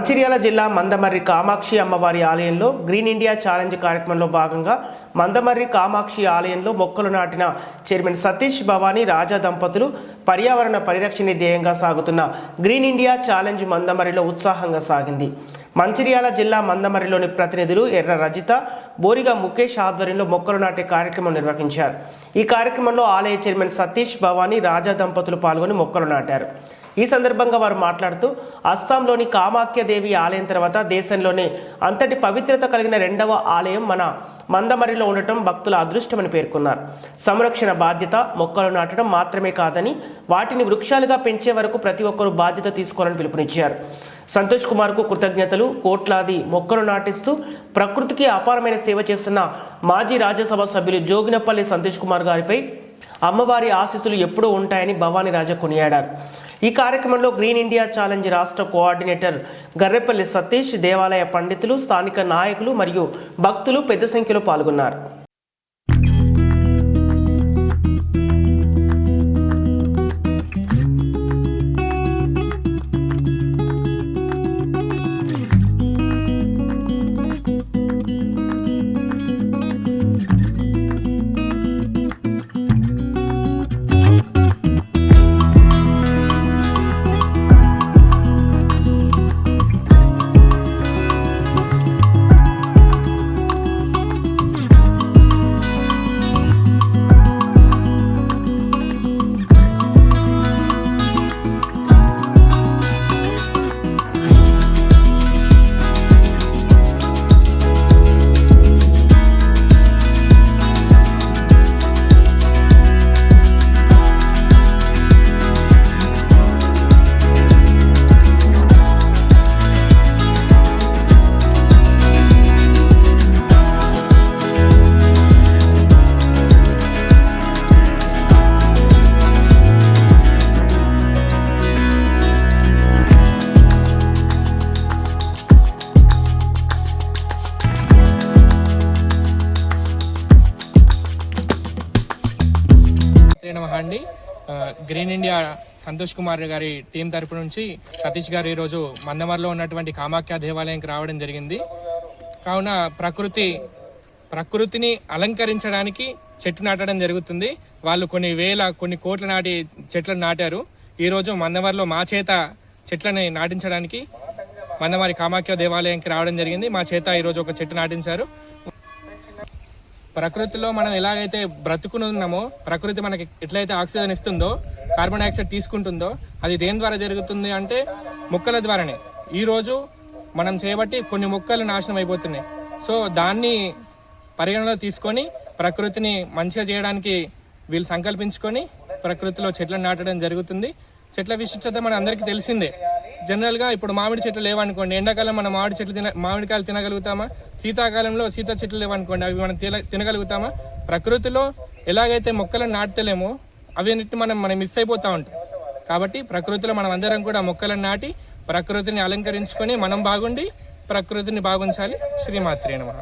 మంచిర్యాల జిల్లా మందమర్రి కామాక్షి అమ్మవారి ఆలయంలో గ్రీన్ ఇండియా ఛాలెంజ్ కార్యక్రమంలో భాగంగా మందమర్రి కామాక్షి ఆలయంలో మొక్కలు నాటిన చైర్మన్ సతీష్ భవానీ రాజా దంపతులు పర్యావరణ పరిరక్షణ ధ్యేయంగా సాగుతున్న గ్రీన్ ఇండియా ఛాలెంజ్ మందమర్రిలో ఉత్సాహంగా సాగింది. మంచిర్యాల జిల్లా మందమర్రిలోని ప్రతినిధులు ఎర్ర రజిత, బోరిగా ముఖేష్ ఆధ్వర్యంలో మొక్కలు నాటే కార్యక్రమం నిర్వహించారు. ఈ కార్యక్రమంలో ఆలయ చైర్మన్ సతీష్ భవానీ రాజా దంపతులు పాల్గొని మొక్కలు నాటారు. ఈ సందర్భంగా వారు మాట్లాడుతూ అస్సాంలోని కామాఖ్యదేవి ఆలయం తర్వాత దేశంలోనే అంతటి పవిత్రత కలిగిన రెండవ ఆలయం మన మందమర్రిలో ఉండటం భక్తుల అదృష్టమని పేర్కొన్నారు. సంరక్షణ బాధ్యత మొక్కలు నాటడం మాత్రమే కాదని వాటిని వృక్షాలుగా పెంచే వరకు ప్రతి ఒక్కరూ బాధ్యత తీసుకోవాలని పిలుపునిచ్చారు. సంతోష్ కుమార్కు కృతజ్ఞతలు. కోట్లాది మొక్కలు నాటిస్తూ ప్రకృతికి అపారమైన సేవ చేస్తున్న మాజీ రాజ్యసభ సభ్యులు జోగినపల్లి సంతోష్ కుమార్ గారిపై అమ్మవారి ఆశీస్సులు ఎప్పుడూ ఉంటాయని భవానీ రాజా కొనియాడారు. ఈ కార్యక్రమంలో గ్రీన్ ఇండియా ఛాలెంజ్ రాష్ట్ర కోఆర్డినేటర్ గర్రెపల్లి సతీష్, దేవాలయ పండితులు, స్థానిక నాయకులు మరియు భక్తులు పెద్ద సంఖ్యలో పాల్గొన్నారు. అండి గ్రీన్ ఇండియా సంతోష్ కుమార్ గారి టీం తరపు నుంచి సతీష్ గారు ఈరోజు మందమర్రిలో ఉన్నటువంటి కామాఖ్య దేవాలయంకి రావడం జరిగింది. కావున ప్రకృతిని అలంకరించడానికి చెట్టు నాటడం జరుగుతుంది. వాళ్ళు కొన్ని కోట్ల నాటి చెట్లను నాటారు. ఈరోజు మందమర్రిలో మా చేత చెట్లని నాటించడానికి మందమర్రి కామాఖ్య దేవాలయంకి రావడం జరిగింది. మా చేత ఈరోజు ఒక చెట్టు నాటించారు. ప్రకృతిలో మనం ఎలాగైతే బ్రతుకునున్నామో, ప్రకృతి మనకి ఎట్లయితే ఆక్సిజన్ ఇస్తుందో, కార్బన్ డైఆక్సైడ్ తీసుకుంటుందో, అది దేని ద్వారా జరుగుతుంది అంటే మొక్కల ద్వారానే. ఈరోజు మనం చేయబట్టి కొన్ని మొక్కలు నాశనం అయిపోతున్నాయి. సో దాన్ని పరిగణలో తీసుకొని ప్రకృతిని మంచిగా చేయడానికి వీళ్ళు సంకల్పించుకొని ప్రకృతిలో చెట్లను నాటడం జరుగుతుంది. చెట్ల విశిష్టత మన అందరికీ తెలిసిందే. జనరల్గా ఇప్పుడు మామిడి చెట్లు లేవనుకోండి, ఎండాకాలం మనం మామిడికాయలు తినగలుగుతామా? శీతాకాలంలో సీత చెట్లు లేవనుకోండి, అవి మనం తినగలుగుతామా? ప్రకృతిలో ఎలాగైతే మొక్కలను నాటుతలేమో అవన్నిటిని మనం మిస్ అయిపోతూ ఉంటాం. కాబట్టి ప్రకృతిలో మనం అందరం కూడా మొక్కలను నాటి ప్రకృతిని అలంకరించుకొని మనం బాగుండి ప్రకృతిని బాగుంచాలి. శ్రీమాత్రే నమః.